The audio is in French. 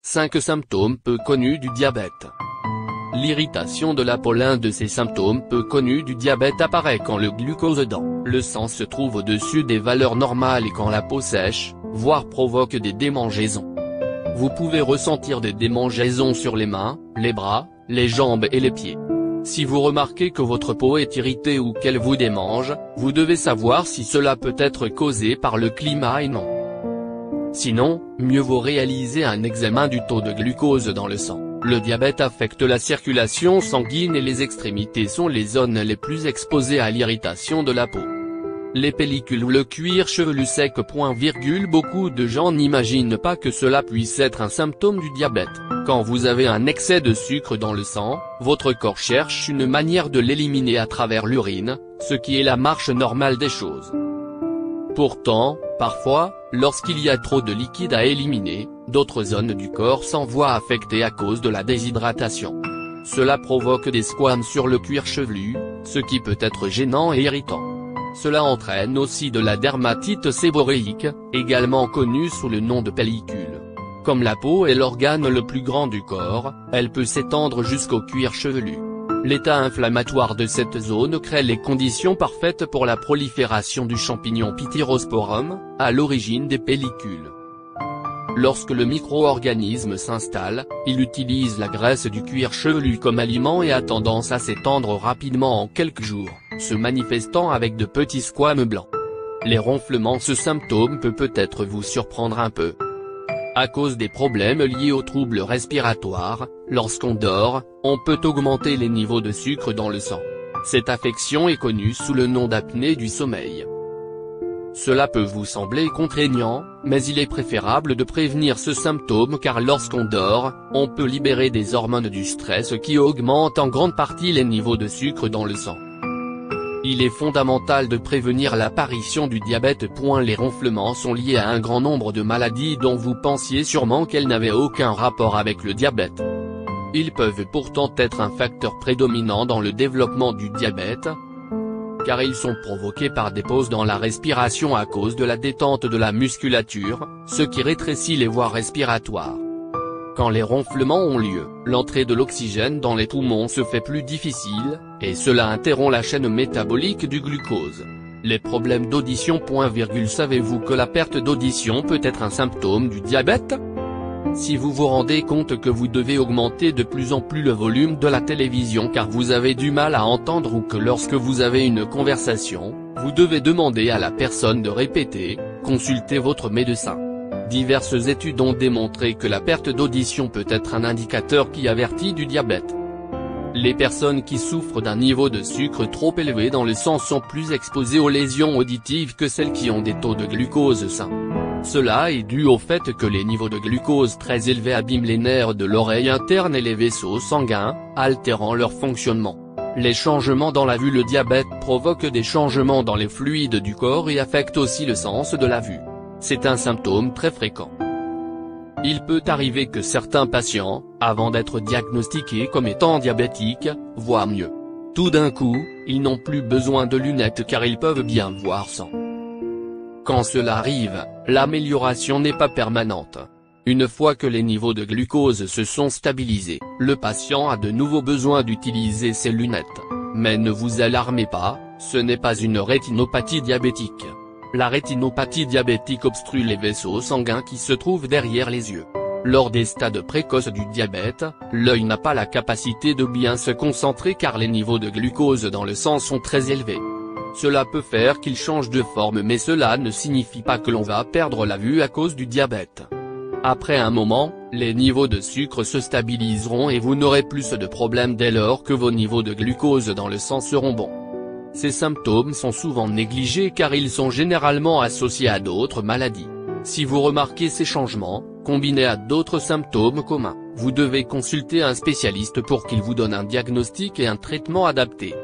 5 symptômes peu connus du diabète. L'irritation de la peau. L'un de ces symptômes peu connus du diabète apparaît quand le glucose dans le sang se trouve au-dessus des valeurs normales et quand la peau sèche, voire provoque des démangeaisons. Vous pouvez ressentir des démangeaisons sur les mains, les bras, les jambes et les pieds. Si vous remarquez que votre peau est irritée ou qu'elle vous démange, vous devez savoir si cela peut être causé par le climat et non. Sinon, mieux vaut réaliser un examen du taux de glucose dans le sang. Le diabète affecte la circulation sanguine et les extrémités sont les zones les plus exposées à l'irritation de la peau. Les pellicules ou le cuir chevelu sec. Beaucoup de gens n'imaginent pas que cela puisse être un symptôme du diabète. Quand vous avez un excès de sucre dans le sang, votre corps cherche une manière de l'éliminer à travers l'urine, ce qui est la marche normale des choses. Pourtant, parfois, lorsqu'il y a trop de liquide à éliminer, d'autres zones du corps s'en voient affectées à cause de la déshydratation. Cela provoque des squames sur le cuir chevelu, ce qui peut être gênant et irritant. Cela entraîne aussi de la dermatite séborréique, également connue sous le nom de pellicule. Comme la peau est l'organe le plus grand du corps, elle peut s'étendre jusqu'au cuir chevelu. L'état inflammatoire de cette zone crée les conditions parfaites pour la prolifération du champignon Pityrosporum, à l'origine des pellicules. Lorsque le micro-organisme s'installe, il utilise la graisse du cuir chevelu comme aliment et a tendance à s'étendre rapidement en quelques jours, se manifestant avec de petits squames blancs. Les ronflements. Ce symptôme peut peut-être vous surprendre un peu. À cause des problèmes liés aux troubles respiratoires, lorsqu'on dort, on peut augmenter les niveaux de sucre dans le sang. Cette affection est connue sous le nom d'apnée du sommeil. Cela peut vous sembler contraignant, mais il est préférable de prévenir ce symptôme car lorsqu'on dort, on peut libérer des hormones du stress qui augmentent en grande partie les niveaux de sucre dans le sang. Il est fondamental de prévenir l'apparition du diabète. Les ronflements sont liés à un grand nombre de maladies dont vous pensiez sûrement qu'elles n'avaient aucun rapport avec le diabète. Ils peuvent pourtant être un facteur prédominant dans le développement du diabète, car ils sont provoqués par des pauses dans la respiration à cause de la détente de la musculature, ce qui rétrécit les voies respiratoires. Quand les ronflements ont lieu, l'entrée de l'oxygène dans les poumons se fait plus difficile, et cela interrompt la chaîne métabolique du glucose. Les problèmes d'audition. Savez-vous que la perte d'audition peut être un symptôme du diabète? Si vous vous rendez compte que vous devez augmenter de plus en plus le volume de la télévision car vous avez du mal à entendre ou que lorsque vous avez une conversation, vous devez demander à la personne de répéter, consultez votre médecin. Diverses études ont démontré que la perte d'audition peut être un indicateur qui avertit du diabète. Les personnes qui souffrent d'un niveau de sucre trop élevé dans le sang sont plus exposées aux lésions auditives que celles qui ont des taux de glucose sains. Cela est dû au fait que les niveaux de glucose très élevés abîment les nerfs de l'oreille interne et les vaisseaux sanguins, altérant leur fonctionnement. Les changements dans la vue. Le diabète provoque des changements dans les fluides du corps et affecte aussi le sens de la vue. C'est un symptôme très fréquent. Il peut arriver que certains patients, avant d'être diagnostiqués comme étant diabétiques, voient mieux. Tout d'un coup, ils n'ont plus besoin de lunettes car ils peuvent bien voir sans. Quand cela arrive, l'amélioration n'est pas permanente. Une fois que les niveaux de glucose se sont stabilisés, le patient a de nouveau besoin d'utiliser ses lunettes. Mais ne vous alarmez pas, ce n'est pas une rétinopathie diabétique. La rétinopathie diabétique obstrue les vaisseaux sanguins qui se trouvent derrière les yeux. Lors des stades précoces du diabète, l'œil n'a pas la capacité de bien se concentrer car les niveaux de glucose dans le sang sont très élevés. Cela peut faire qu'il change de forme mais cela ne signifie pas que l'on va perdre la vue à cause du diabète. Après un moment, les niveaux de sucre se stabiliseront et vous n'aurez plus de problème dès lors que vos niveaux de glucose dans le sang seront bons. Ces symptômes sont souvent négligés car ils sont généralement associés à d'autres maladies. Si vous remarquez ces changements, combinés à d'autres symptômes communs, vous devez consulter un spécialiste pour qu'il vous donne un diagnostic et un traitement adapté.